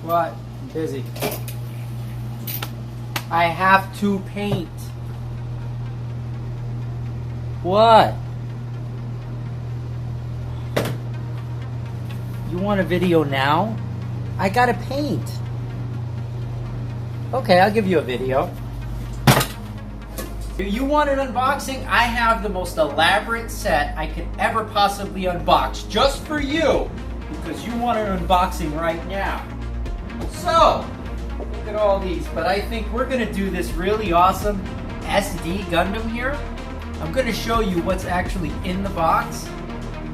What? I'm busy. I have to paint. What? You want a video now? I gotta paint. Okay, I'll give you a video. Do you want an unboxing? I have the most elaborate set I could ever possibly unbox just for you because you want an unboxing right now. So, look at all these, but I think we're gonna do this really awesome SD Gundam here. I'm gonna show you what's actually in the box.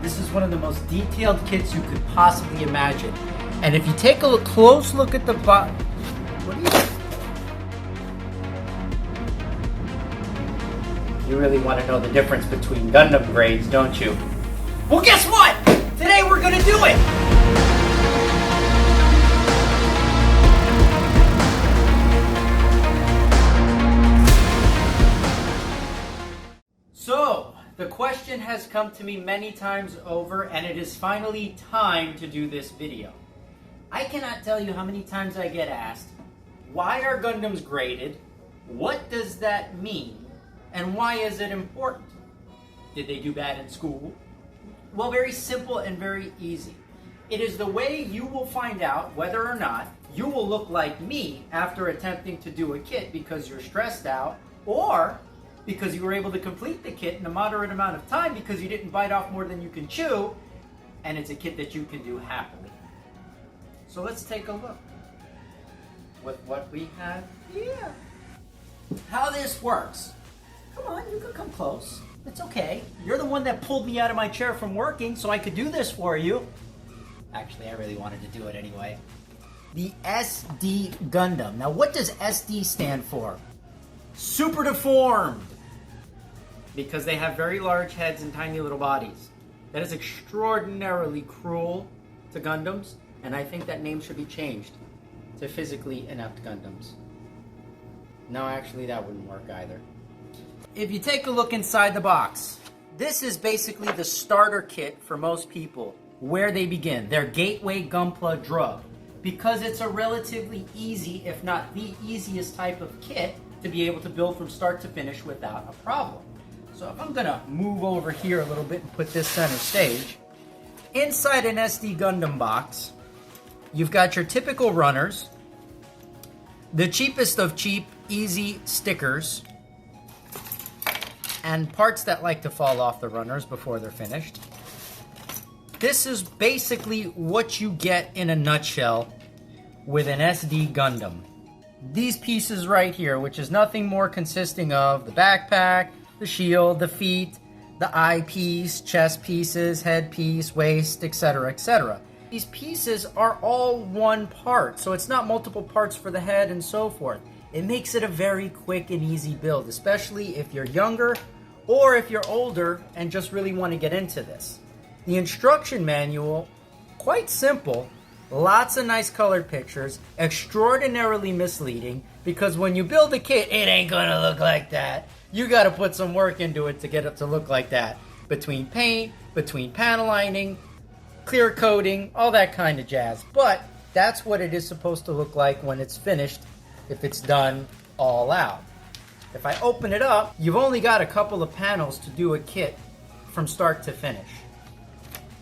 This is one of the most detailed kits you could possibly imagine. And if you take a close look at the box, what do you? You really want to know the difference between Gundam grades, don't you? Well, guess what? Today we're gonna do it! So, the question has come to me many times over, and it is finally time to do this video. I cannot tell you how many times I get asked, why are Gundams graded? What does that mean? And why is it important? Did they do bad in school? Well, very simple and very easy. It is the way you will find out whether or not you will look like me after attempting to do a kit because you're stressed out, or because you were able to complete the kit in a moderate amount of time because you didn't bite off more than you can chew, and it's a kit that you can do happily. So let's take a look with what we have here. How this works. Come on, you can come close. It's okay. You're the one that pulled me out of my chair from working so I could do this for you. Actually, I really wanted to do it anyway. The SD Gundam. Now, what does SD stand for? Super deformed. Because they have very large heads and tiny little bodies. That is extraordinarily cruel to Gundams, and I think that name should be changed to physically inept Gundams. No, actually, that wouldn't work either. If you take a look inside the box, this is basically the starter kit for most people, where they begin, their gateway Gunpla drug, because it's a relatively easy, if not the easiest type of kit to be able to build from start to finish without a problem. So if I'm gonna move over here a little bit and put this center stage, inside an SD Gundam box, you've got your typical runners, the cheapest of cheap, easy stickers, and parts that like to fall off the runners before they're finished. This is basically what you get in a nutshell with an SD Gundam. These pieces right here, which is nothing more consisting of the backpack, the shield, the feet, the eyepiece, chest pieces, head piece, waist, etc., etc. These pieces are all one part, so it's not multiple parts for the head and so forth. It makes it a very quick and easy build, especially if you're younger or if you're older and just really want to get into this. The instruction manual, quite simple, lots of nice colored pictures, extraordinarily misleading, because when you build a kit, it ain't gonna look like that. You gotta put some work into it to get it to look like that. Between paint, between panel lining, clear coating, all that kind of jazz. But that's what it is supposed to look like when it's finished, if it's done all out. If I open it up, you've only got a couple of panels to do a kit from start to finish.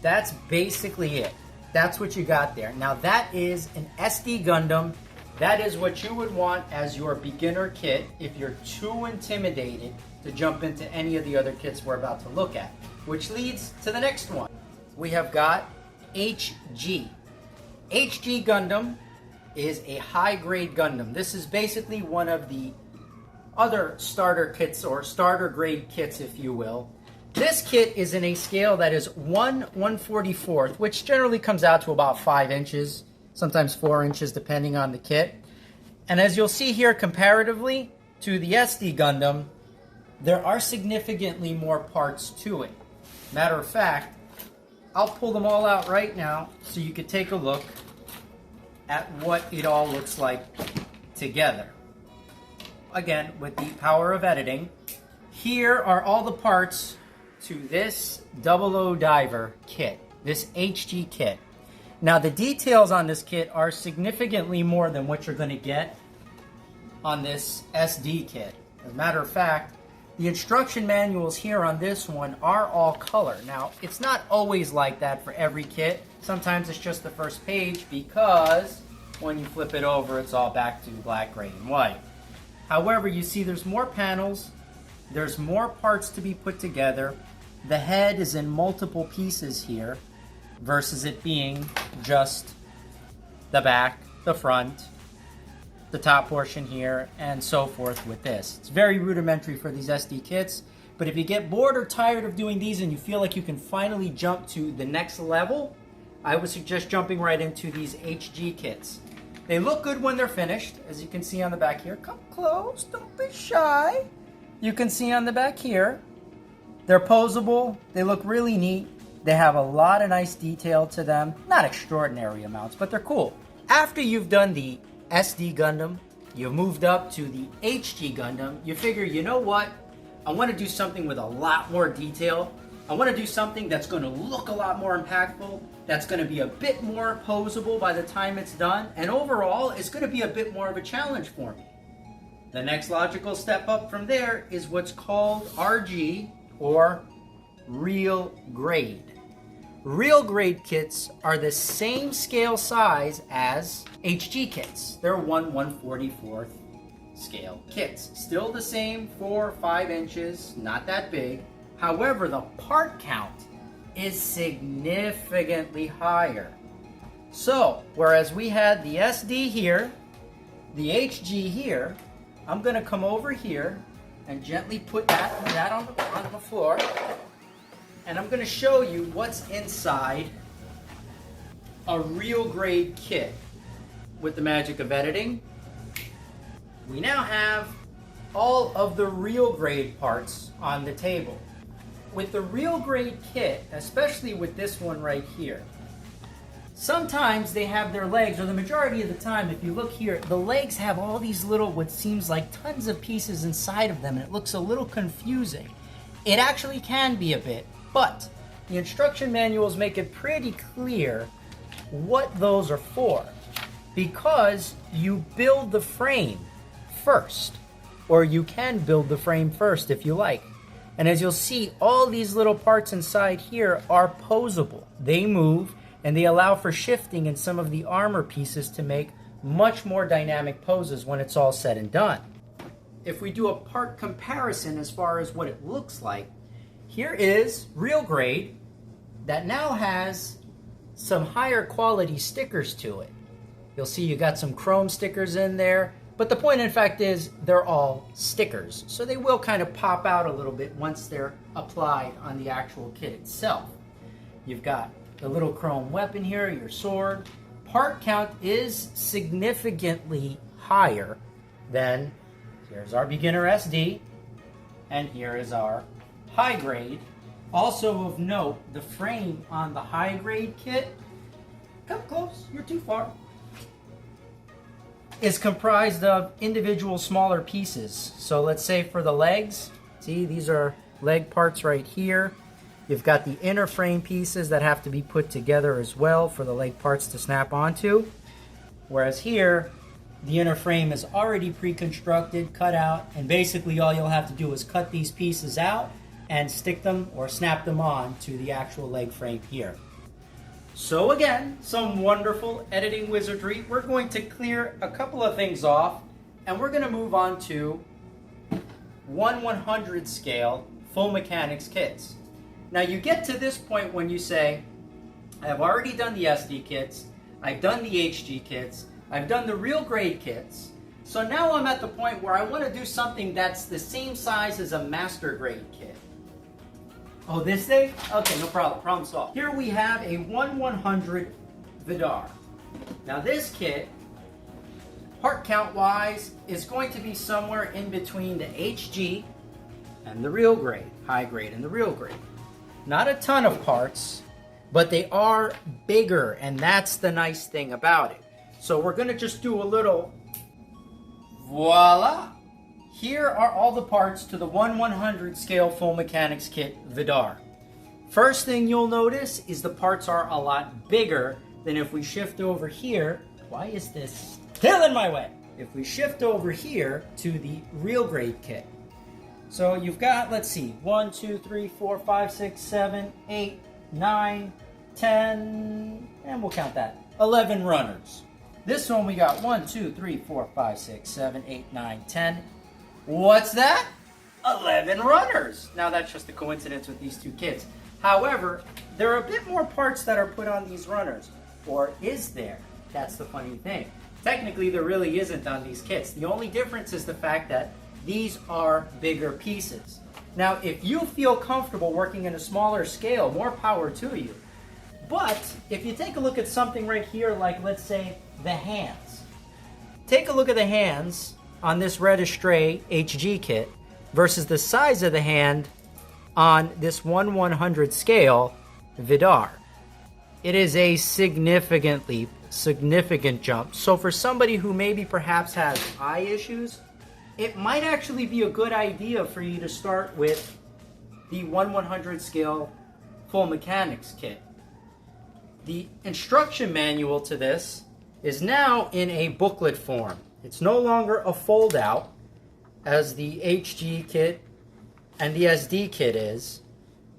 That's basically it. That's what you got there. Now that is an SD Gundam. That is what you would want as your beginner kit if you're too intimidated to jump into any of the other kits we're about to look at. Which leads to the next one. We have got HG. HG Gundam is a high-grade Gundam. This is basically one of the other starter kits, or starter grade kits, if you will. This kit is in a scale that is 1/144th, which generally comes out to about 5 inches, sometimes 4 inches, depending on the kit. And as you'll see here, comparatively to the SD Gundam, there are significantly more parts to it. Matter of fact, I'll pull them all out right now so you can take a look at what it all looks like together. Again, with the power of editing, here are all the parts to this 00 Diver kit, this HG kit. Now the details on this kit are significantly more than what you're going to get on this SD kit. As a matter of fact, the instruction manuals here on this one are all color. Now, it's not always like that for every kit. Sometimes it's just the first page because when you flip it over, it's all back to black, gray, and white. However, you see there's more panels, there's more parts to be put together. The head is in multiple pieces here versus it being just the back, the front, the top portion here, and so forth with this. It's very rudimentary for these SD kits, but if you get bored or tired of doing these and you feel like you can finally jump to the next level, I would suggest jumping right into these HG kits. They look good when they're finished, as you can see on the back here. Come close, don't be shy. You can see on the back here, they're posable, they look really neat, they have a lot of nice detail to them. Not extraordinary amounts, but they're cool. After you've done the SD Gundam, you've moved up to the HG Gundam, you figure, you know what? I want to do something with a lot more detail. I want to do something that's going to look a lot more impactful, that's going to be a bit more posable by the time it's done, and overall, it's going to be a bit more of a challenge for me. The next logical step up from there is what's called RG, or Real Grade. Real grade kits are the same scale size as HG kits. They're 1/144th scale kits. Still the same 4 or 5 inches, not that big. However, the part count is significantly higher. So, whereas we had the SD here, the HG here, I'm going to come over here and gently put that on the floor. And I'm going to show you what's inside a real grade kit. With the magic of editing, we now have all of the real grade parts on the table. With the real grade kit, especially with this one right here, sometimes they have their legs, or the majority of the time, if you look here, the legs have all these little, what seems like tons of pieces inside of them, and it looks a little confusing. It actually can be a bit. But the instruction manuals make it pretty clear what those are for, because you build the frame first, or you can build the frame first if you like. And as you'll see, all these little parts inside here are posable. They move and they allow for shifting in some of the armor pieces to make much more dynamic poses when it's all said and done. If we do a part comparison as far as what it looks like, here is real grade that now has some higher quality stickers to it. You'll see you got some chrome stickers in there, but the point in fact is they're all stickers. So they will kind of pop out a little bit once they're applied on the actual kit itself. You've got the little chrome weapon here, your sword. Part count is significantly higher than, here's our beginner SD, and here is our high grade. Also of note, the frame on the high grade kit, come close, you're too far, is comprised of individual smaller pieces. So let's say for the legs, see these are leg parts right here. You've got the inner frame pieces that have to be put together as well for the leg parts to snap onto. Whereas here, the inner frame is already pre-constructed, cut out, and basically all you'll have to do is cut these pieces out and stick them or snap them on to the actual leg frame here. So again, some wonderful editing wizardry. We're going to clear a couple of things off, and we're going to move on to 1/100 scale full mechanics kits. Now you get to this point when you say, I've already done the SD kits, I've done the HG kits, I've done the real grade kits, so now I'm at the point where I want to do something that's the same size as a master grade kit. Oh, this thing? Okay, no problem. Problem solved. Here we have a 1/100 Vidar. Now this kit, part count wise, is going to be somewhere in between the HG and the real grade, high grade and the real grade. Not a ton of parts, but they are bigger, and that's the nice thing about it. So we're going to just do a little voila. Here are all the parts to the 1/100 scale full mechanics kit Vidar. First thing you'll notice is the parts are a lot bigger Then if we shift over here, why is this still in my way? If we shift over here to the real grade kit. So you've got, let's see, 1, 2, 3, 4, 5, 6, 7, 8, 9, 10, and we'll count that, 11 runners. This one we got 1, 2, 3, 4, 5, 6, 7, 8, 9, 10. What's that? 11 runners. Now that's just a coincidence with these two kits. However, there are a bit more parts that are put on these runners. Or is there? That's the funny thing. Technically, there really isn't on these kits. The only difference is the fact that these are bigger pieces. Now, if you feel comfortable working in a smaller scale, more power to you. But if you take a look at something right here, like let's say the hands. Take a look at the hands on this Red Astray HG kit versus the size of the hand on this 1/100 scale Vidar. It is a significant jump. So for somebody who maybe perhaps has eye issues, it might actually be a good idea for you to start with the 1/100 scale full mechanics kit. The instruction manual to this is now in a booklet form. It's no longer a fold out as the HG kit and the SD kit is.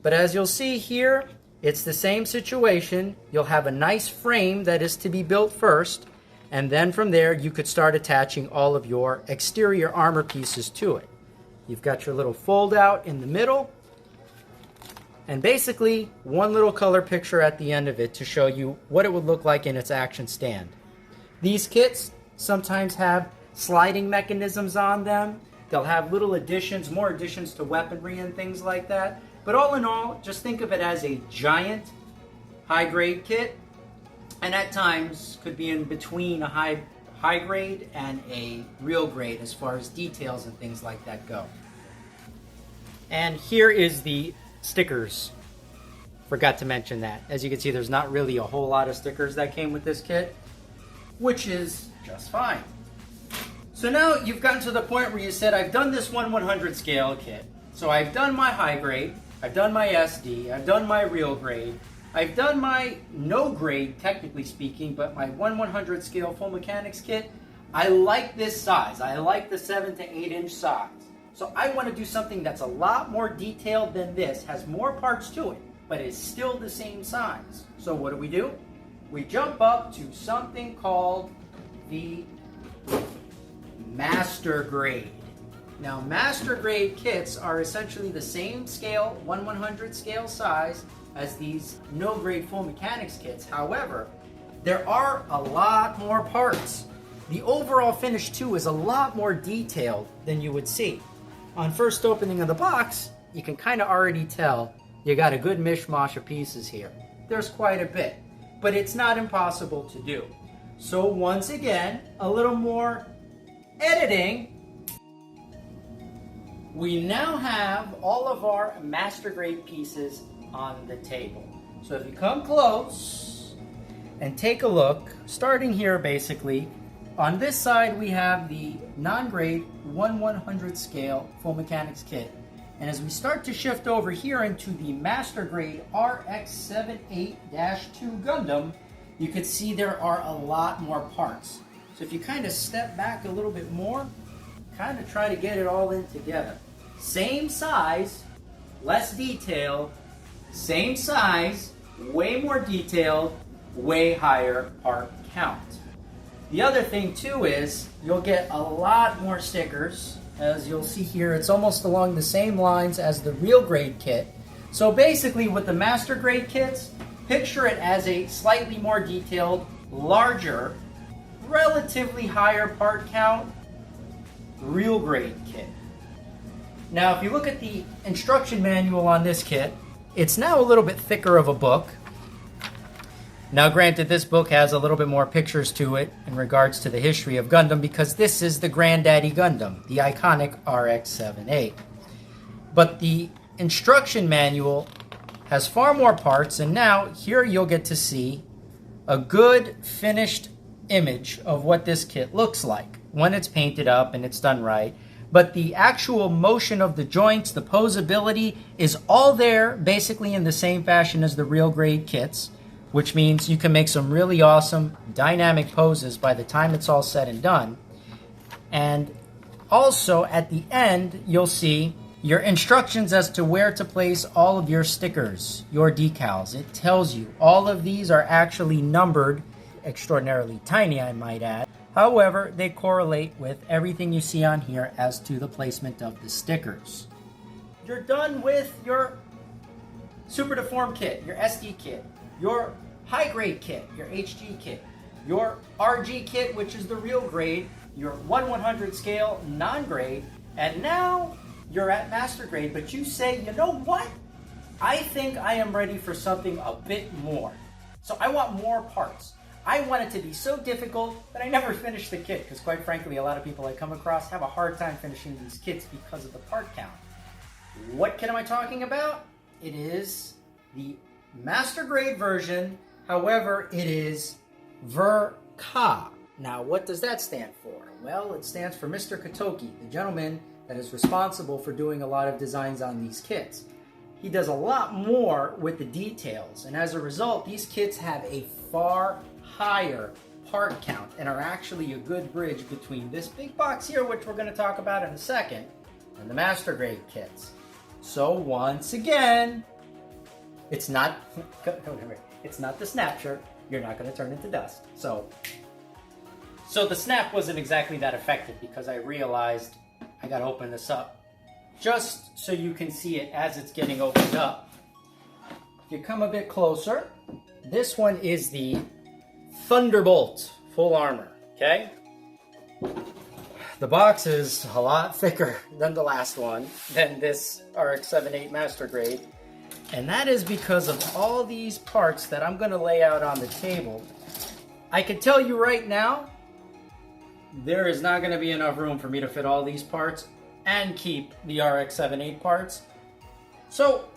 But as you'll see here, it's the same situation. You'll have a nice frame that is to be built first, and then from there you could start attaching all of your exterior armor pieces to it. You've got your little fold out in the middle, and basically one little color picture at the end of it to show you what it would look like in its action stand. These kits sometimes have sliding mechanisms on them. They'll have little additions, more additions to weaponry and things like that. But all in all, just think of it as a giant high-grade kit, and at times could be in between a high grade and a real grade as far as details and things like that go. And here is the stickers. Forgot to mention that. As you can see, there's not really a whole lot of stickers that came with this kit, which is just fine. So now you've gotten to the point where you said, I've done this 1/100 scale kit. So I've done my high grade, I've done my SD, I've done my real grade, I've done my no grade, technically speaking, but my 1/100 scale full mechanics kit. I like this size. I like the 7 to 8 inch size. So I want to do something that's a lot more detailed than this, has more parts to it, but is still the same size. So what do? We jump up to something called the Master Grade. Now, Master Grade kits are essentially the same scale, 1/100 scale size, as these no grade full mechanics kits. However, there are a lot more parts. The overall finish too is a lot more detailed than you would see. On first opening of the box, you can kind of already tell you got a good mishmash of pieces here. There's quite a bit, but it's not impossible to do. So once again, a little more editing. We now have all of our master grade pieces on the table. So if you come close and take a look, starting here basically, on this side we have the non-grade 1/100 scale full mechanics kit. And as we start to shift over here into the master grade RX-78-2 Gundam, you can see there are a lot more parts. So if you kind of step back a little bit more, kind of try to get it all in together. Same size, less detailed, same size, way more detailed, way higher part count. The other thing too is you'll get a lot more stickers. As you'll see here, it's almost along the same lines as the real grade kit. So basically with the master grade kits, picture it as a slightly more detailed, larger, relatively higher part count, real grade kit. Now if you look at the instruction manual on this kit, it's now a little bit thicker of a book. Now granted, this book has a little bit more pictures to it in regards to the history of Gundam because this is the granddaddy Gundam, the iconic RX-78. But the instruction manual has far more parts, and now here you'll get to see a good finished image of what this kit looks like when it's painted up and it's done right. But the actual motion of the joints, the posability, is all there basically in the same fashion as the real grade kits. which means you can make some really awesome dynamic poses by the time it's all said and done. And also at the end, you'll see your instructions as to where to place all of your stickers, your decals. It tells you all of these are actually numbered, extraordinarily tiny, I might add. However, they correlate with everything you see on here as to the placement of the stickers. You're done with your Super Deform kit, your SD kit, your high grade kit, your HG kit, your RG kit, which is the real grade, your 1/100 scale non-grade, and now you're at master grade, but you say, you know what? I think I am ready for something a bit more. So I want more parts. I want it to be so difficult that I never finish the kit, because quite frankly, a lot of people I come across have a hard time finishing these kits because of the part count. What kit am I talking about? It is the master grade version. However, it is ver.ka. Now, what does that stand for? Well, it stands for Mr. Katoki, the gentleman that is responsible for doing a lot of designs on these kits. He does a lot more with the details, and as a result, these kits have a far higher part count and are actually a good bridge between this big box here, which we're going to talk about in a second, and the master grade kits. So once again, it's not the snap shirt. You're not going to turn into dust. So the snap wasn't exactly that effective because I realized I got to open this up just so you can see it as it's getting opened up. If you come a bit closer, this one is the Thunderbolt full armor, okay? The box is a lot thicker than the last one, than this RX-78 Master Grade, and that is because of all these parts that I'm going to lay out on the table. I can tell you right now, there is not going to be enough room for me to fit all these parts and keep the RX-78 parts. So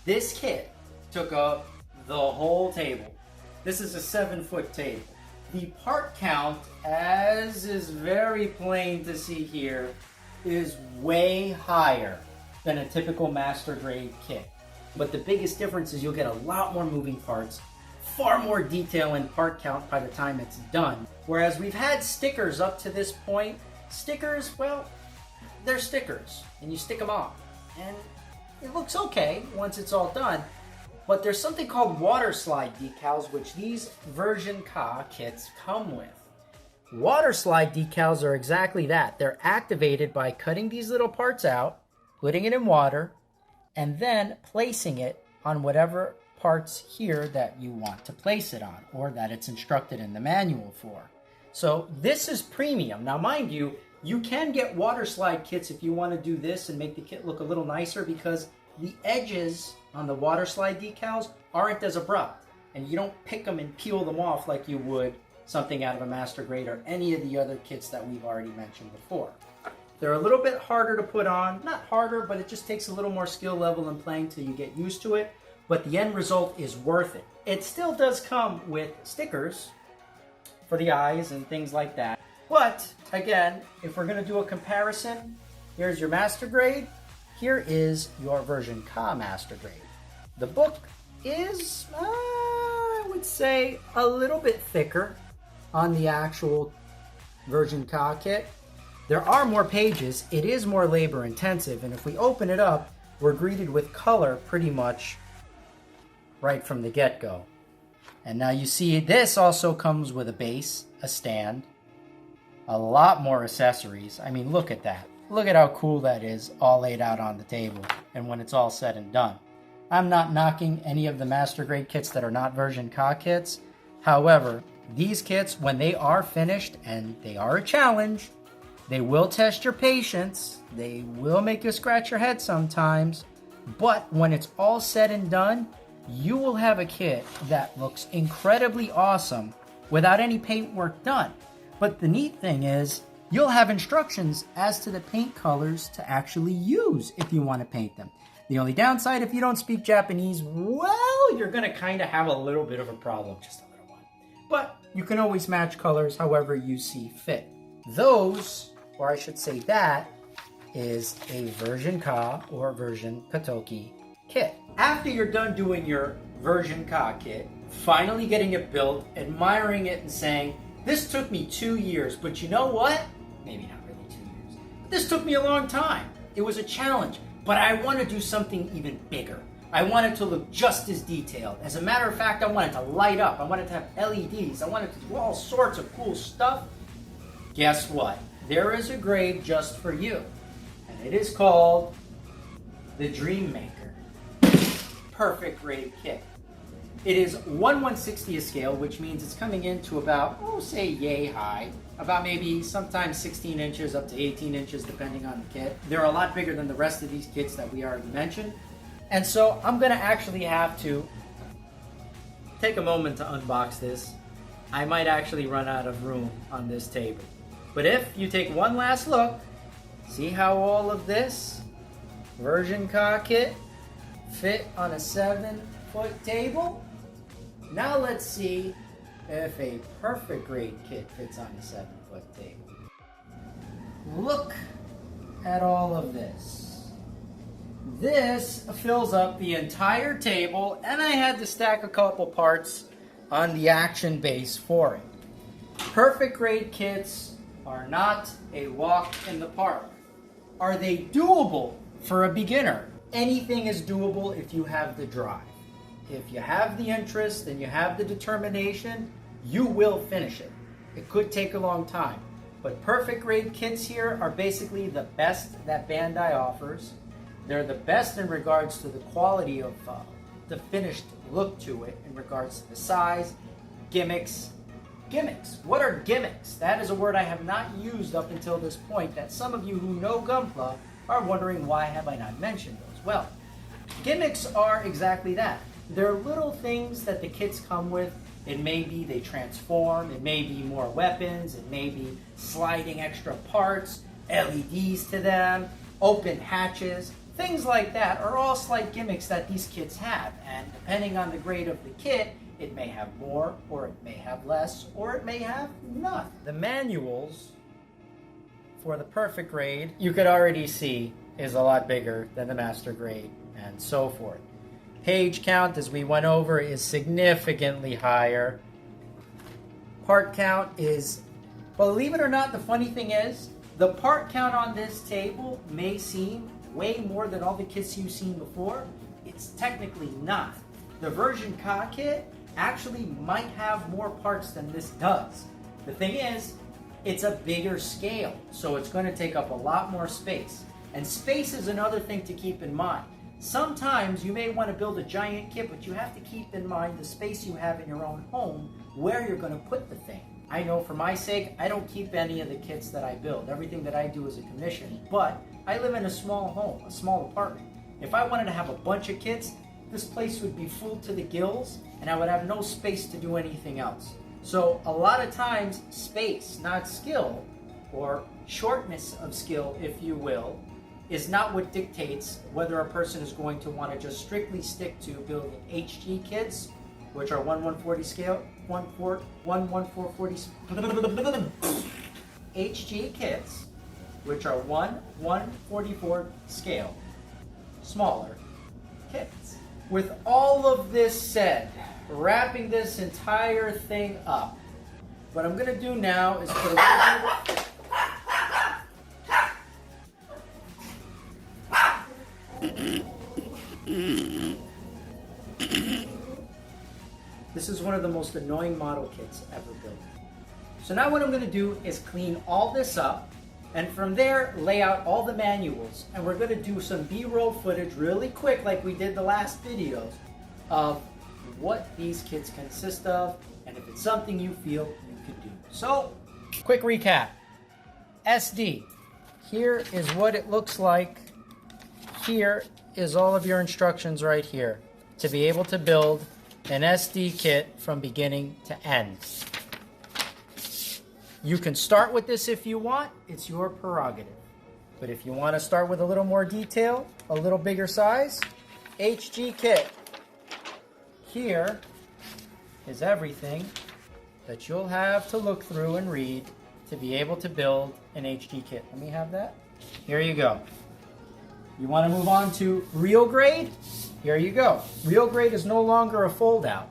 this kit took up the whole table. This is a 7-foot table. The part count, as is very plain to see here, is way higher than a typical master grade kit. But the biggest difference is you'll get a lot more moving parts, far more detail and part count by the time it's done. Whereas we've had stickers up to this point. Stickers, well, they're stickers, and you stick them on. And it looks okay once it's all done. But there's something called water slide decals, which these ver.ka kits come with. Water slide decals are exactly that. They're activated by cutting these little parts out, putting it in water, and then placing it on whatever parts here that you want to place it on, or that it's instructed in the manual for. So this is premium. Now mind you, you can get water slide kits if you want to do this and make the kit look a little nicer, because the edges on the water slide decals aren't as abrupt, and you don't pick them and peel them off like you would something out of a master grade or any of the other kits that we've already mentioned before. They're a little bit harder to put on. Not harder, but it just takes a little more skill level and playing till you get used to it, but the end result is worth it. It still does come with stickers for the eyes and things like that. But again, if we're going to do a comparison, here's your master grade. Here is your ver.ka master grade. The book is, I would say, a little bit thicker on the actual ver.ka kit. There are more pages. It is more labor intensive, and if we open it up, we're greeted with color pretty much right from the get-go. And now you see this also comes with a base, a stand, a lot more accessories. I mean, look at that. Look at how cool that is, all laid out on the table, and when it's all said and done. I'm not knocking any of the master grade kits that are not ver.ka kits. However, these kits, when they are finished, and they are a challenge, they will test your patience, they will make you scratch your head sometimes, but when it's all said and done, you will have a kit that looks incredibly awesome without any paint work done. But the neat thing is, you'll have instructions as to the paint colors to actually use if you want to paint them. The only downside, if you don't speak Japanese, well, you're going to kind of have a little bit of a problem, just a little one. but you can always match colors however you see fit. Those, or I should say that, is a ver.ka or version Katoki kit. After you're done doing your ver.ka kit, finally getting it built, admiring it and saying, this took me 2 years, but you know what? Maybe not really 2 years. But this took me a long time. It was a challenge, but I want to do something even bigger. I want it to look just as detailed. As a matter of fact, I want it to light up. I want it to have LEDs. I want it to do all sorts of cool stuff. Guess what? There is a grade just for you. And it is called the Dream Maker Perfect Grade Kit. It is 1/160th scale, which means it's coming into about, say yay high, about maybe sometimes 16 inches up to 18 inches depending on the kit. They're a lot bigger than the rest of these kits that we already mentioned. And so I'm gonna actually have to take a moment to unbox this. I might actually run out of room on this table. But if you take one last look, see how all of this ver.ka kit fit on a 7-foot table? Now let's see if a perfect grade kit fits on a 7-foot table. Look at all of this. This fills up the entire table, and I had to stack a couple parts on the action base for it. Perfect grade kits are not a walk in the park. Are they doable for a beginner? Anything is doable if you have the drive. If you have the interest and you have the determination, you will finish it. It could take a long time, but perfect grade kits here are basically the best that Bandai offers. They're the best in regards to the quality of the finished look to it, in regards to the size, gimmicks. Gimmicks. What are gimmicks? That is a word I have not used up until this point that some of you who know Gunpla are wondering why have I not mentioned those. Well, gimmicks are exactly that. They're little things that the kits come with. It may be they transform, it may be more weapons, it may be sliding extra parts, LEDs to them, open hatches. Things like that are all slight gimmicks that these kits have, and depending on the grade of the kit, it may have more, or it may have less, or it may have none. The manuals for the perfect grade, you could already see, is a lot bigger than the master grade, and so forth. Page count, as we went over, is significantly higher. Part count is, believe it or not, the funny thing is, the part count on this table may seem way more than all the kits you've seen before. It's technically not. The ver.ka kit actually might have more parts than this does. The thing is, it's a bigger scale, so it's going to take up a lot more space. And space is another thing to keep in mind. Sometimes you may want to build a giant kit, but you have to keep in mind the space you have in your own home, where you're going to put the thing. I know for my sake, I don't keep any of the kits that I build. Everything that I do is a commission, but I live in a small home, a small apartment. If I wanted to have a bunch of kits, this place would be full to the gills, and I would have no space to do anything else. So a lot of times, space, not skill, or shortness of skill, if you will, is not what dictates whether a person is going to want to just strictly stick to building HG kits, which are 1/140 scale, 1/440 HG kits, which are 1/144 scale, smaller kits. With all of this said, wrapping this entire thing up, what I'm going to do now is put a little bit. This is one of the most annoying model kits ever built. So now what I'm going to do is clean all this up, and from there lay out all the manuals, and we're going to do some B-roll footage really quick like we did the last videos of what these kits consist of, and if it's something you feel you could do. So, quick recap. SD. Here is what it looks like. Here is all of your instructions right here to be able to build an SD kit from beginning to end. You can start with this if you want, it's your prerogative. But if you want to start with a little more detail, a little bigger size, HG kit. Here is everything that you'll have to look through and read to be able to build an HD kit. Let me have that. Here you go. You want to move on to real grade? Here you go. Real grade is no longer a fold-out.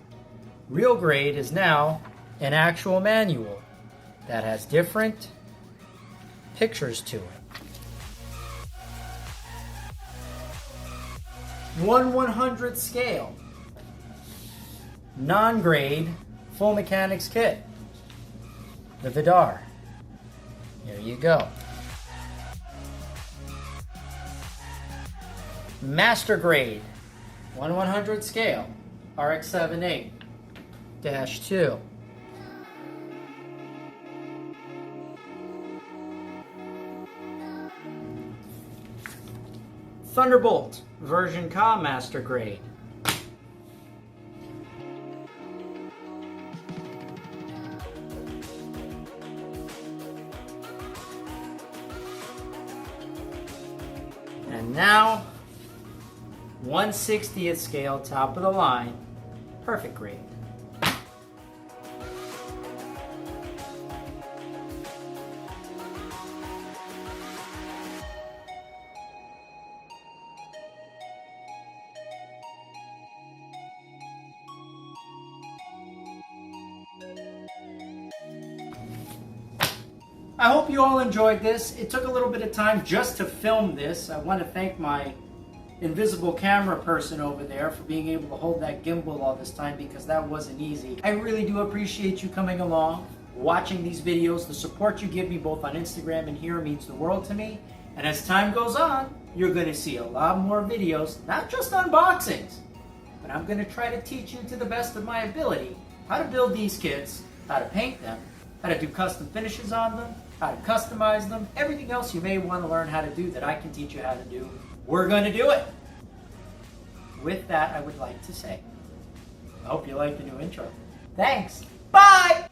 Real grade is now an actual manual that has different pictures to it. 1/100th scale. Non-grade full mechanics kit. The Vidar. There you go. Master grade. 1/100th scale. RX-78-2. Thunderbolt ver.ka Master Grade. And now 1/60th scale, top of the line, perfect grade. I hope you all enjoyed this. It took a little bit of time just to film this. I want to thank my invisible camera person over there for being able to hold that gimbal all this time, because that wasn't easy. I really do appreciate you coming along, watching these videos. The support you give me both on Instagram and here means the world to me. And as time goes on, you're going to see a lot more videos, not just unboxings, but I'm going to try to teach you to the best of my ability how to build these kits, how to paint them, how to do custom finishes on them, how to customize them, everything else you may want to learn how to do that I can teach you how to do. We're going to do it. With that, I would like to say, I hope you like the new intro. Thanks. Bye.